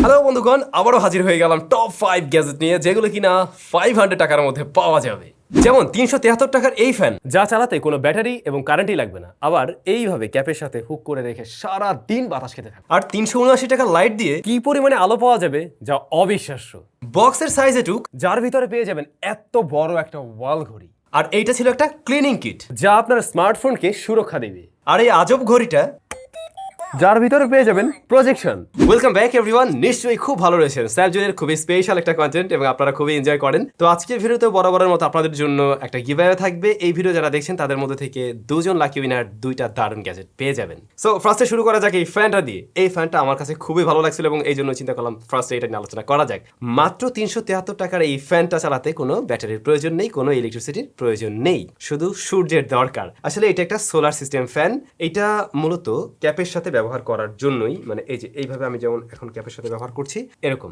Hello বন্ধুগণ, আবারও হাজির হয়ে গেলাম টপ 5 গ্যাজেট নিয়ে, যেগুলো কিনা 500 টাকার মধ্যে পাওয়া যাবে। যেমন 373 টাকার এই ফ্যান, যা চালাতে কোনো ব্যাটারি এবং কারেন্টই লাগবে না, আবার এইভাবে ক্যাপের সাথে হুক করে রেখে সারা দিন বাতাস খেতে থাকে। আর 379 টাকার লাইট দিয়ে কি পরিমাণে আলো পাওয়া যাবে যা অবিশ্বাস্য। বক্সের সাইজ এটুক, যার ভিতরে পেয়ে যাবেন এত বড় একটা ওয়াল ঘড়ি। আর এইটা ছিল একটা ক্লিনিং কিট, যা আপনার স্মার্টফোনকে সুরক্ষা দেবে। আর এই আজব ঘড়িটা, যার ভিতরে পেয়ে যাবেন প্রজেকশন। ওয়েলকাম ব্যাক এভরিওয়ান, নিশ্চয়ই খুব ভালো রয়েছেন। স্যামজনের খুবই স্পেশাল একটা কন্টেন্ট এবং আপনারা খুবই এনজয় করেন। তো আজকের ভিডিওতে বরাবরের মতো আপনাদের জন্য একটা গিভঅ্যাওয়ে থাকবে। এই ভিডিও যারা দেখছেন তাদের মধ্যে থেকে 2 জন লাকি উইনার 2টা দারুণ গ্যাজেট পেয়ে যাবেন। সো ফার্স্টে শুরু করা যাক এই ফ্যানটা দিয়ে। এই ফ্যানটা আমার কাছে খুবই ভালো লাগছিল এবং এই জন্য চিন্তা করলাম ফার্স্টে এটা নিয়ে আলোচনা করা যাক। মাত্র 373 টাকার এই ফ্যানটা চালাতে কোনো ব্যাটারির প্রয়োজন নেই, কোনো ইলেকট্রিসিটির প্রয়োজন নেই, শুধু সূর্যের দরকার। আসলে এটা একটা সোলার সিস্টেম ফ্যান। এটা মূলত ক্যাপের সাথে ব্যবহার করার জন্য, মানে এই যে এইভাবে আমি যেমন এখন ক্যাপের সাথে ব্যবহার করছি এরকম।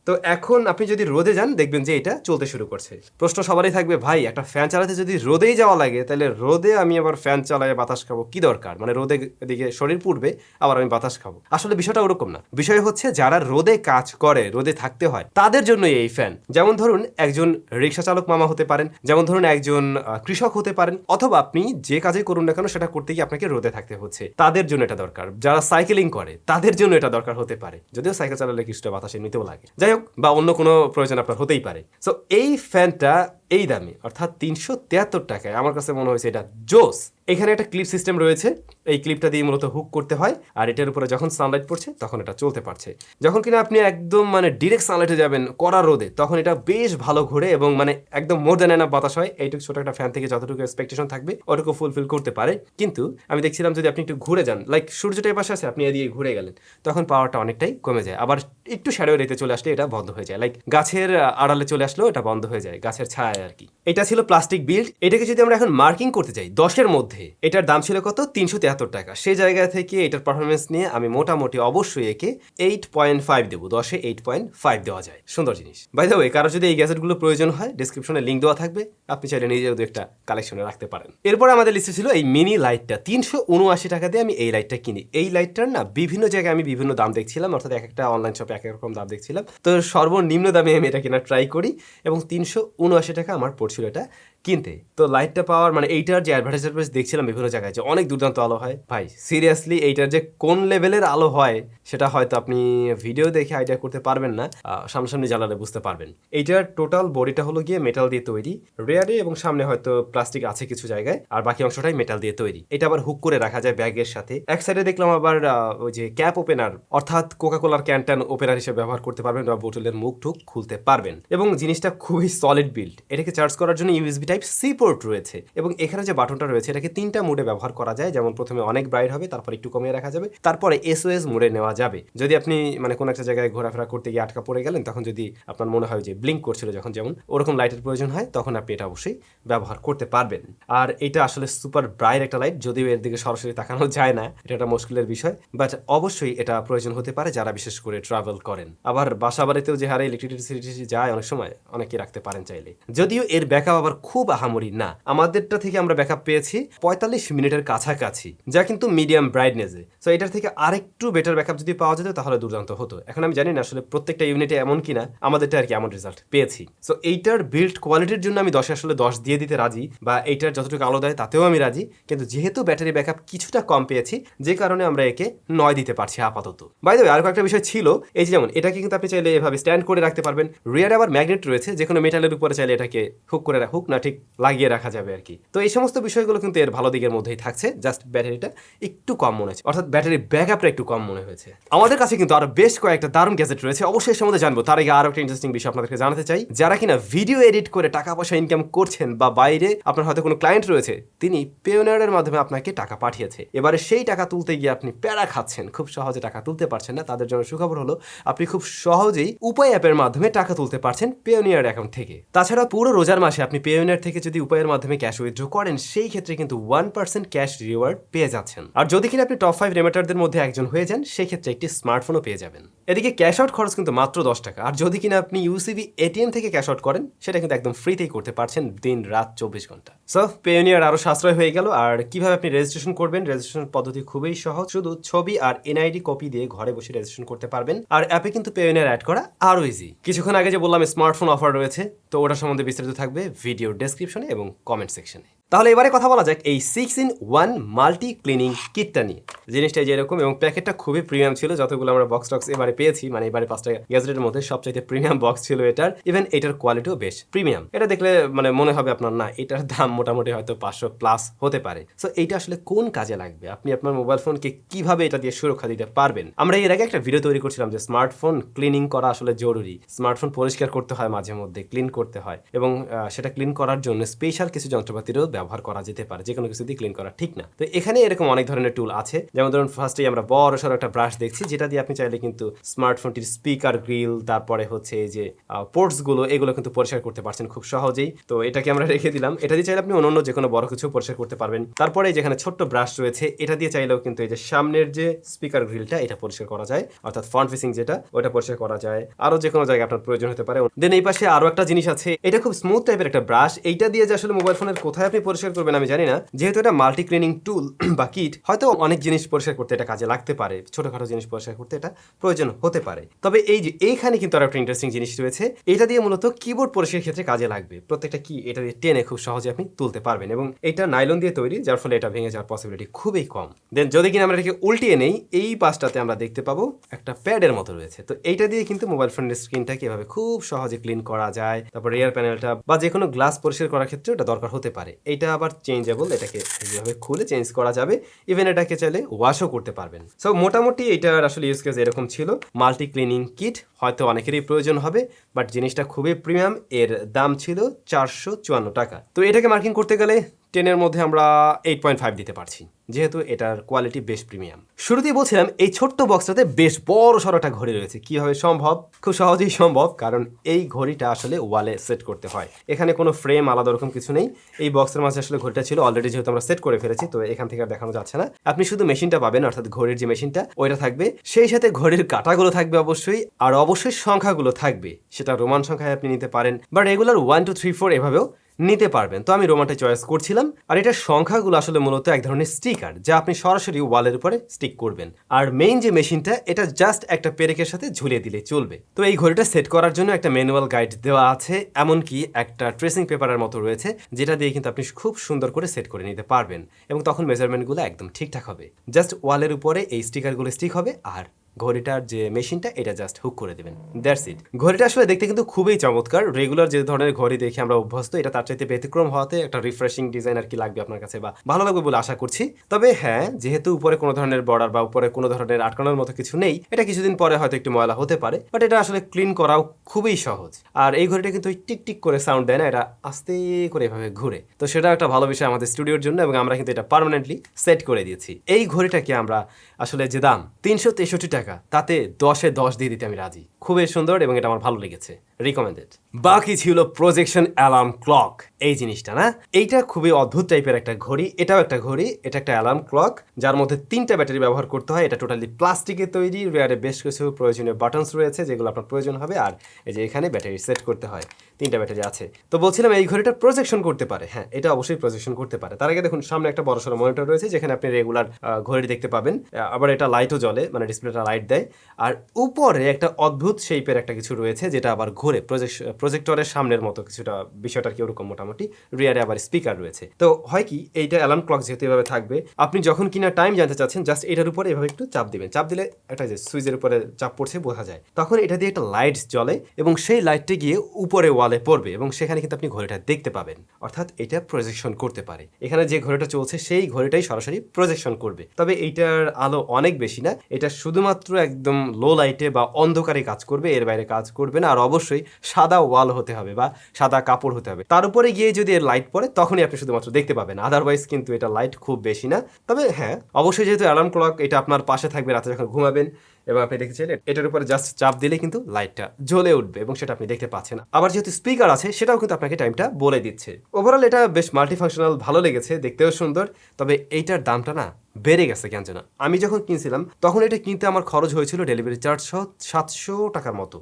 তো এখন আপনি যদি রোদে যান দেখবেন যে এটা চলতে শুরু করছে। প্রশ্ন সবারই থাকবে, ভাই একটা ফ্যান চালাতে যদি রোদেই যাওয়া লাগে তাহলে রোদে আমি আবার ফ্যান চালাই বাতাস খাবো কি দরকার? মানে রোদে দিকে শরীর পুড়বে আবার আমি বাতাস খাবো। আসলে বিষয়টা ওরকম না। বিষয় হচ্ছে যারা রোদে কাজ করে, রোদে থাকতে হয়, তাদের জন্য এই ফ্যান। যেমন ধরুন একজন রিক্সা চালক মামা হতে পারেন, যেমন ধরুন একজন কৃষক হতে পারেন, অথবা আপনি যে কাজে করুন না কেন সেটা করতে গিয়ে আপনাকে রোদে থাকতে হচ্ছে, তাদের জন্য এটা দরকার। যারা সাইকেলিং করে তাদের জন্য এটা দরকার হতে পারে, যদিও সাইকেল চালালে কিছুটা বাতাস এমনিতেও লাগে, যাই হোক, বা অন্য কোনো প্রয়োজন আপনার হতেই পারে। সো এই ফ্যানটা এই দামে অর্থাৎ 373 টাকায় আমার কাছে মনে হয়েছে এটা জোস। এখানে একটা ক্লিপ সিস্টেম রয়েছে, এই ক্লিপটা দিয়ে মূলত হুক করতে হয়, আর এটার উপরে যখন সানলাইট পড়ছে তখন এটা চলতে পারছে। যখন কিনা আপনি একদম মানে ডিরেক্ট সানলাইটে যাবেন কড়া রোদে, তখন এটা বেশ ভালো ঘোরে এবং মানে একদম মোর দ্যান এনাফ বাতাস হয়। এইটুকু ছোট একটা ফ্যান থেকে যতটুকু এক্সপেকটেশন থাকবে ওটুকু ফুলফিল করতে পারে। কিন্তু আমি দেখছিলাম যদি আপনি একটু ঘুরে যান, লাইক সূর্যটা এর পাশে আছে, আপনি এদিকে ঘুরে গেলেন, তখন পাওয়ারটা অনেকটাই কমে যায়। আবার একটু শ্যাডো এরিয়াতে চলে আসলে এটা বন্ধ হয়ে যায়, লাইক গাছের আড়ালে চলে আসলেও এটা বন্ধ হয়ে যায়, গাছের ছায়া আর কি। এটা ছিল প্লাস্টিক বিল্ড। এটাকে যদি আমরা এখন মার্কিং করতে যাই 10-এর মধ্যে, এটার দাম ছিল কত? 373 টাকা। সেই জায়গা থেকে এটার পারফরমেন্স নিয়ে আমি মোটামুটি অবশ্যই একে 8.5 দেবো। 10-এ 8.5 দেওয়া যায়। সুন্দর জিনিস। বাই দ্য ওয়ে, কারো যদি এই গ্যাজেটগুলো প্রয়োজন হয় ডেসক্রিপশনে লিঙ্ক দেওয়া থাকবে, আপনি চাইলে নিজেও একটা কালেকশনে রাখতে পারেন। এরপর আমাদের লিস্টে ছিল এই মিনি লাইটটা। 379 টাকা দিয়ে আমি এই লাইটটা কিনি। এই লাইটটার না বিভিন্ন জায়গায় আমি বিভিন্ন দাম দেখছিলাম, অর্থাৎ এক একটা অনলাইন শপে এক এক রকম দাম দেখছিলাম। তো সর্বনিম্ন দামে আমি এটা কেনার ট্রাই করি এবং 379 টাকা আমার পড়ছিল এটা কিনতে। তো লাইটটা পাওয়ার মানে এইটার যে অ্যাডভার্টাইজমেন্ট দেখছিলাম বিভিন্ন জায়গায় যে অনেক দুর্দান্ত আলো হয়, ভাই সিরিয়াসলি এইটার যে কোন লেভেলের আলো হয় সেটা হয়তো আপনি ভিডিও দেখে আইডিয়া করতে পারবেন না, সামনাসামনি জ্বালালে বুঝতে পারবেন। এইটার টোটাল বডিটা হলো গিয়ে মেটাল দিয়ে তৈরি, রেয়ারে, এবং সামনে হয়তো প্লাস্টিক আছে কিছু জায়গায়, আর বাকি অংশটাই মেটাল দিয়ে তৈরি। এটা আবার হুক করে রাখা যায় ব্যাগের সাথে। এক সাইডে দেখলাম আবার ওই যে ক্যাপ ওপেনার, অর্থাৎ কোকাকোলার ক্যান ওপেনার হিসেবে ব্যবহার করতে পারবেন বা বোতলের মুখ ঠুক খুলতে পারবেন। এবং জিনিসটা খুবই সলিড বিল্ড। এটাকে চার্জ করার জন্য ইউএসবি টাইপ সি পোর্ট রয়েছে এবং এখানে যে বাটনটা রয়েছে এটাকে 3টা মোডে ব্যবহার করা যায়। যেমন প্রথমে অনেক ব্রাইট হবে, তারপর একটু কমিয়ে রাখা যাবে, তারপরে এসওএস মোডে নেওয়া যাবে। যদি আপনি মানে কোনো একটা জায়গায় ঘোরাফেরা করতে গিয়ে আটকা পড়ে গেলেন, তখন যদি আপনার মনে হয় যে ব্লিঙ্ক করছিল যখন, যেমন ওরকম লাইটের প্রয়োজন হয়, তখন আপনি এটা অবশ্যই ব্যবহার করতে পারবেন। আর এটা আসলে সুপার ব্রাইট একটা লাইট, যদিও এর দিকে সরাসরি তাকানো যায় না, এটা একটা মুশকিলের বিষয়, বাট অবশ্যই এটা প্রয়োজন হতে পারে যারা বিশেষ করে ট্রাভেল করেন। আবার বাসা বাড়িতেও যে হারে ইলেকট্রিসিটি যায় অনেক সময়, অনেকে রাখতে পারেন চাইলে। যদিও এর ব্যাকআপ আবার খুব আহামরি না, আমাদেরটা থেকে আমরা ব্যাকআপ পেয়েছি 45 মিনিটের কাছাকাছি, যা কিন্তু মিডিয়াম ব্রাইটনেসে। সো এটার থেকে আরেকটু বেটার ব্যাকআপ যদি পাওয়া যেত তাহলে দুর্দান্ত হতো। এখন আমি জানি না আসলে প্রত্যেকটা ইউনিটে এমন কিনা, আমাদেরটা আর কি এমন রেজাল্ট পেয়েছি। সো এইটার বিল্ড কোয়ালিটির জন্য আমি 10-এ আসলে 10 দিয়ে দিতে রাজি, বা এইটার যতটুকু আলো দেয় তাতেও আমি রাজি। কিন্তু যেহেতু ব্যাটারি ব্যাকআপ কিছুটা কম পেয়েছি, যে কারণে আমরা একে 9 দিতে পারছি আপাতত। বাই দ্য ওয়ে, আর কয়েকটা বিষয় ছিল। এই যেমন এটাকে কিন্তু আপনি চাইলে এভাবে স্ট্যান্ড করে রাখতে পারবেন। রিয়ারে আবার ম্যাগনেট রয়েছে, যে কোনো মেটালের উপরে চাইলে এটাকে হুক করে হুক না ঠিক লাগিয়ে রাখা যাবে আর কি। তো এই সমস্ত বিষয়গুলো কিন্তু এর ভালো দিকের মধ্যেই থাকছে, জাস্ট ব্যাটারিটা একটু কম মনে হয়েছে, অর্থাৎ ব্যাটারি ব্যাকআপটা একটু কম মনে হয়েছে। আমাদের কাছে কিন্তু আরো বেশ কয়েকটা দারুণ গ্যাজেট রয়েছে, অবশ্যই সম্বন্ধে জানবো। তার আগে আরো একটা ইন্টারেস্টিং বিষয় আপনাদেরকে জানাতে চাই। যারা কিনা ভিডিও এডিট করে টাকা পয়সা ইনকাম করছেন, বা বাইরে আপনার হয়তো কোনো ক্লায়েন্ট রয়েছে, তিনি পেওনিয়ারের মাধ্যমে আপনাকে টাকা পাঠিয়েছে, এবারে সেই টাকা তুলতে গিয়ে আপনি প্যারা খাচ্ছেন, খুব সহজে টাকা তুলতে পারছেন না, তাদের জন্য সুখবর হলো আপনি খুব সহজেই উপায় অ্যাপের মাধ্যমে টাকা তুলতে পারছেন পেওনিয়ার অ্যাকাউন্ট থেকে। তাছাড়া পুরো রোজার মাসে আপনি পেওনিয়ার থেকে যদি উপায়ের মাধ্যমে ক্যাশ উইথড্র করেন, সেই ক্ষেত্রে কিন্তু 1% ক্যাশ রিওয়ার্ড পেয়ে যাচ্ছেন। আর যদি কিনা আপনি টপ 5 রেমিটারদের মধ্যে একজন হয়ে যান, সেই ক্ষেত্রে একটি স্মার্টফোনও পেয়ে যাবেন। এদিকে ক্যাশ আউট খরচ কিন্তু মাত্র 10 টাকা, আর যদি কিনা আপনি ইউসিবি এটিএম থেকে ক্যাশ আউট করেন সেটা কিন্তু একদম ফ্রিতেই করতে পারছেন দিন রাত 24 ঘন্টা। সো পেওনিয়ার আরো সাশ্রয় হয়ে গেল। আর কিভাবে আপনি রেজিস্ট্রেশন করবেন, রেজিস্ট্রেশন পদ্ধতি খুবই সহজ, শুধু ছবি আর এনআইডি কপি দিয়ে ঘরে বসে রেজিস্ট্রেশন করতে পারবেন। আর অ্যাপে কিন্তু পেওনিয়ার অ্যাড করা আরো ইজি। কিছুক্ষণ আগে যে বললাম স্মার্টফোন অফার রয়েছে, তো ওটা সম্বন্ধে বিস্তারিত থাকবে ভিডিও ডেসক্রিপশনে এবং কমেন্ট সেকশনে। তাহলে এবারে কথা বলা যাক এই 6-in-1 মাল্টি ক্লিনিং কিটটা নিয়ে। জিনিসটা যেরকম এবং প্যাকেটটা খুবই প্রিমিয়াম ছিল, যতগুলো আমরা বক্স টক্স এবারে পেয়েছি, মানে এবারে 5টা গ্যাজেটের মধ্যে সবচাইতে প্রিমিয়াম বক্স ছিল এটার। ইভেন এটার কোয়ালিটিও বেশ প্রিমিয়াম। এটা দেখলে মানে মনে হবে আপনার না এটার দাম মোটামুটি হয়তো 500 প্লাস হতে পারে। সো এইটা আসলে কোন কাজে লাগবে, আপনি আপনার মোবাইল ফোনকে কিভাবে এটা দিয়ে সুরক্ষা দিতে পারবেন। আমরা এর আগে একটা ভিডিও তৈরি করছিলাম যে স্মার্টফোন ক্লিনিং করা আসলে জরুরি, স্মার্টফোন পরিষ্কার করতে হয় মাঝে মধ্যে, ক্লিন করতে হয়, এবং সেটা ক্লিন করার জন্য স্পেশাল কিছু যন্ত্রপাতিরও ব্যবহার করা যেতে পারে, যে কোনো কিছু দিয়ে ক্লিন করা ঠিক না। তো এখানে এরকম অনেক ধরনের টুল আছে, যেমন ধরুন ফার্স্টেই আমরা বড় সড়ো একটা ব্রাশ দেখছি, যেটা দিয়ে আপনি চাইলে কিন্তু স্মার্টফোনটির স্পিকার গ্রিল, তারপরে হচ্ছে এই যে পোর্টস গুলো, এগুলো কিন্তু পরিষ্কার করতে পারছেন খুব সহজেই। তো এটাকে আমরা রেখে দিলাম। এটা দিয়ে চাইলে আপনি অন্য যে কোনো বড় কিছু পরিষ্কার করতে পারবেন। তারপরে যেখানে ছোট্ট ব্রাশ রয়েছে, এটা দিয়ে চাইলেও কিন্তু এই যে সামনের যে স্পিকার গ্রিলটা, এটা পরিষ্কার করা যায়, অর্থাৎ ফ্রন্ট ফেসিং যেটা, ওটা পরিষ্কার করা যায়। আরো যে কোনো জায়গায় আপনার প্রয়োজন হতে পারে। দেন এই পাশে আরো একটা জিনিস আছে, এটা খুব স্মুথ টাইপের একটা ব্রাশ। এইটা দিয়ে যে আসলে মোবাইল ফোনের কোথায় আপনি পরিষ্কার করবেন আমি জানি না, যেহেতু এটা মাল্টি ক্লিনিং টুল বা কিট, হয়তো অনেক জিনিস পরিষ্কার করতে এটা কাজে লাগতে পারে, ছোটখাটো জিনিস পরিষ্কার করতে এটা প্রয়োজন হতে পারে। তবে এই যে এইখানে কিন্তু আরো একটা ইন্টারেস্টিং জিনিস রয়েছে, এটা দিয়ে মূলত কিবোর্ড পরিষ্কারের ক্ষেত্রে কাজে লাগবে। প্রত্যেকটা কি এটা দিয়ে টেনে খুব সহজে আপনি তুলতে পারবেন, এবং এটা নাইলন দিয়ে তৈরি, যার ফলে এটা ভেঙে যাওয়ার পসিবিলিটি খুবই কম। দেন যদি কিনা আমরা এটাকে উল্টিয়ে নেই, এই পাশটাতে আমরা দেখতে পাবো একটা প্যাডের মতো রয়েছে। তো এইটা দিয়ে কিন্তু মোবাইল ফোনের স্ক্রিনটাকে এভাবে খুব সহজে ক্লিন করা যায়। তারপর রিয়ার প্যানেলটা বা যে কোনো গ্লাস পরিষ্কার করার ক্ষেত্রে এটা দরকার হতে পারে। এইটা আবার চেঞ্জেবল, এটাকে এইভাবে খুলে চেঞ্জ করা যাবে। ইভেন এটাকে চাইলে ওয়াশও করতে পারবেন। সো মোটামুটি এটার আসলে ইউজ কেস এরকম ছিল। মাল্টি ক্লিনিং কিট হয়তো অনেকেরই প্রয়োজন হবে, বাট জিনিসটা খুবই প্রিমিয়াম। এর দাম ছিল 454 টাকা। তো এটাকে মার্কিং করতে গেলে 10-এর মধ্যে আমরা 8.5 দিতে পারছি, যেহেতু এটার কোয়ালিটি বেশ প্রিমিয়াম। শুরুতেই বলছিলাম এই ছোট্ট বক্সটাতে বেশ বড় সড়ো একটা ঘড়ি রয়েছে। কিভাবে সম্ভব? খুব সহজেই সম্ভব, কারণ এই ঘড়িটা আসলে ওয়ালে সেট করতে হয়। এখানে কোনো ফ্রেম আলাদা রকম কিছু নেই। এই বক্সের মাঝে আসলে ঘড়িটা ছিল অলরেডি, যেহেতু আমরা সেট করে ফেলেছি, তো এখান থেকে আর দেখানো যাচ্ছে না। আপনি শুধু মেশিনটা পাবেন, অর্থাৎ ঘড়ির যে মেশিনটা ওইটা থাকবে, সেই সাথে ঘড়ির কাঁটাগুলো থাকবে অবশ্যই, আর অবশ্যই সংখ্যাগুলো থাকবে। সেটা রোমান সংখ্যায় আপনি নিতে পারেন বা রেগুলার 1 2 3 4 এভাবেও নিতে পারবেন। তো আমি রোমানটা চয়েস করছিলাম। আর এটার সংখ্যাগুলো আসলে মূলত এক ধরনের স্টিকার, যা আপনি সরাসরি ওয়ালের উপরে স্টিক করবেন। আর মেইন যে মেশিনটা, এটা জাস্ট একটা পেরেকের সাথে ঝুলিয়ে দিলে চলবে। তো এই ঘড়িটা সেট করার জন্য একটা ম্যানুয়াল গাইড দেওয়া আছে, এমনকি একটা ট্রেসিং পেপারের মতো রয়েছে, যেটা দিয়ে কিন্তু আপনি খুব সুন্দর করে সেট করে নিতে পারবেন, এবং তখন মেজারমেন্টগুলো একদম ঠিকঠাক হবে। জাস্ট ওয়ালের উপরে এই স্টিকারগুলো স্টিক হবে, আর ঘড়িটার যে মেশিনটা এটা জাস্ট হুক করে দেবেন, দ্যাটস ইট। ঘড়িটা আসলে দেখতে কিন্তু খুবই চমৎকার। রেগুলার যে ধরনের ঘড়ি দেখে আমরা অভ্যস্ত, এটা তার চাইতে ব্যতিক্রম হওয়াতে একটা রিফ্রেশিং ডিজাইন আর কি লাগবে আপনার কাছে, বা ভালো লাগবে বলে আশা করছি। তবে হ্যাঁ, যেহেতু উপরে কোনো ধরনের বর্ডার বা উপরে কোনো ধরনের আটকানোর মতো কিছু নেই, এটা কিছুদিন পরে হয়তো একটু ময়লা হতে পারে, বাট এটা আসলে ক্লিন করাও খুবই সহজ। আর এই ঘড়িটা কিন্তু টিক টিক করে সাউন্ড দেয় না, এটা আস্তে করে এভাবে ঘুরে। তো সেটা একটা ভালো বিষয় আমাদের স্টুডিওর জন্য, এবং আমরা কিন্তু এটা পার্মানেন্টলি সেট করে দিয়েছি। এই ঘড়িটাকে আমরা আসলে যে দাম 363 টাকা, তাতে 10-এ 10 দিয়ে দিতে আমি রাজি। খুবই সুন্দর এবং এটা আমার ভালো লেগেছে, রিকমেন্ডেড। বাকি ছিল প্রজেকশন অ্যালার্ম ক্লক, এই জিনিসটা না, এইটা খুবই অদ্ভুত টাইপের একটা ঘড়ি। এটাও একটা ঘড়ি, এটা একটা অ্যালার্ম ক্লক, যার মধ্যে 3টা ব্যাটারি ব্যবহার করতে হয়। এটা টোটালি প্লাস্টিকের তৈরি। রিয়ারে বেশ কিছু প্রয়োজনীয় বাটনস রয়েছে, যেগুলো আপনার প্রয়োজন হবে। আর এই যে এখানে ব্যাটারি সেট করতে হয়, 3টা ব্যাটারি আছে। তো বলছিলাম এই ঘড়িটা প্রজেকশন করতে পারে। হ্যাঁ, এটা অবশ্যই প্রজেকশন করতে পারে। তার আগে দেখুন সামনে একটা বড়সড় মনিটর রয়েছে, যেখানে আপনি রেগুলার ঘড়ি দেখতে পাবেন। আবার এটা লাইটও জ্বলে, মানে ডিসপ্লেটা লাইট দেয়। আর উপরে একটা অদ্ভুত শেপের একটা কিছু রয়েছে, যেটা আবার ঘুরে প্রজেক্টরের সামনের মতো কিছুটা, বিষয়টা কি ওরকম মোটামুটি। রিয়ারে আবার স্পিকার রয়েছে। তো হয় কি, এইটা অ্যালার্ম ক্লক যেহেতু এভাবে থাকবে, আপনি যখন কিনা টাইম জানতে চাচ্ছেন, জাস্ট এটার উপরে এভাবে একটু চাপ দিবেন। চাপ দিলে একটা যে সুইচের উপরে চাপ পড়ছে বোঝা যায়, তখন এটা দিয়ে একটা লাইট জ্বলে, এবং সেই লাইটটা গিয়ে উপরে ওয়ালে পড়বে, এবং সেখানে কিন্তু আপনি ঘড়িটা দেখতে পাবেন। অর্থাৎ এটা প্রজেকশন করতে পারে। এখানে যে ঘড়িটা চলছে সেই ঘড়িটাই সরাসরি প্রজেকশন করবে। তবে এইটার আলো অনেক বেশি না, এটা শুধুমাত্র একদম লো লাইটে বা অন্ধকারে কাজ করবে, এর বাইরে কাজ করবে না। আর অবশ্যই সাদা ওয়াল হতে হবে বা সাদা কাপড় হতে হবে, তার উপরে গিয়ে যদি এর লাইট পড়ে তখনই আপনি শুধুমাত্র দেখতে পাবেন, আদারওয়াইজ কিন্তু এটা লাইট খুব বেশি না। তবে হ্যাঁ, অবশ্যই যেহেতু অ্যালার্ম ক্লক, এটা আপনার পাশে থাকবে রাতে যখন ঘুমাবেন, এবং আপনি দেখতে চাইলে এটার উপরে জাস্ট চাপ দিলে কিন্তু লাইটটা জ্বলে উঠবে এবং সেটা আপনি দেখতে পাচ্ছেন। আবার যেহেতু স্পিকার আছে সেটাও কিন্তু আপনাকে টাইমটা বলে দিচ্ছে। ওভারঅল এটা বেশ মাল্টিফাংশনাল, ভালো লেগেছে, দেখতেও সুন্দর। তবে এইটার দামটা না বেড়ে গেছে কেন জানা। আমি যখন কিনছিলাম তখন এটা কিনতে আমার খরচ হয়েছিল ডেলিভারি চার্জ সহ 700 টাকার মতো।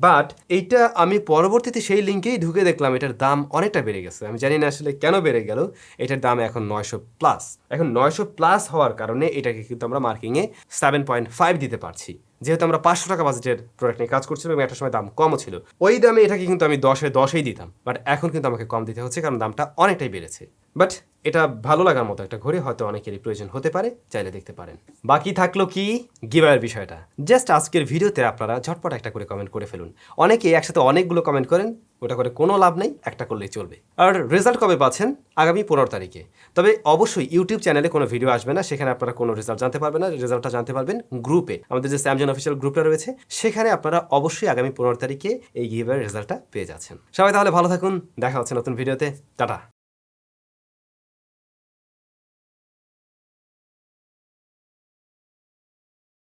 বাট এইটা আমি পরবর্তীতে সেই লিঙ্কেই ঢুকে দেখলাম এটার দাম অনেকটা বেড়ে গেছে। আমি জানি না আসলে কেন বেড়ে গেল। এটার দাম এখন 900+। এখন 900+ হওয়ার কারণে এটাকে কিন্তু আমরা মার্কিংয়ে 7.5 দিতে পারছি। যেহেতু আমরা 500 টাকা বাজেটের প্রোডাক্ট নিয়ে কাজ করছিলাম এবং একটা সময় দাম কমও ছিল, ওই দামে এটাকে কিন্তু আমি 10-10ই দিতাম। বাট এখন কিন্তু আমাকে কম দিতে হচ্ছে কারণ দামটা অনেকটাই বেড়েছে। বাট এটা ভালো লাগার মতো একটা ঘড়ি, হয়তো অনেকেরই প্রয়োজন হতে পারে, চাইলে দেখতে পারেন। বাকি থাকলো কি গিভঅ্যাওয়ের বিষয়টা। জাস্ট আজকের ভিডিওতে আপনারা ঝটপট একটা করে কমেন্ট করে ফেলুন। অনেকে একসাথে অনেকগুলো কমেন্ট করেন, ওটা করে কোনো লাভ নেই, একটা করলেই চলবে। আর রেজাল্ট কবে পাচ্ছেন? আগামী 15 তারিখে। তবে অবশ্যই ইউটিউব চ্যানেলে কোনো ভিডিও আসবে না, সেখানে আপনারা কোনো রেজাল্ট জানতে পারবেন না। রেজাল্টটা জানতে পারবেন গ্রুপে, আমাদের যে SamZone অফিসিয়াল গ্রুপটা রয়েছে সেখানে আপনারা অবশ্যই আগামী 15 তারিখে এই গিভঅ্যাওয়ের রেজাল্টটা পেয়ে যাচ্ছেন। সবাই তাহলে ভালো থাকুন, দেখা হচ্ছে নতুন ভিডিওতে, টাটা।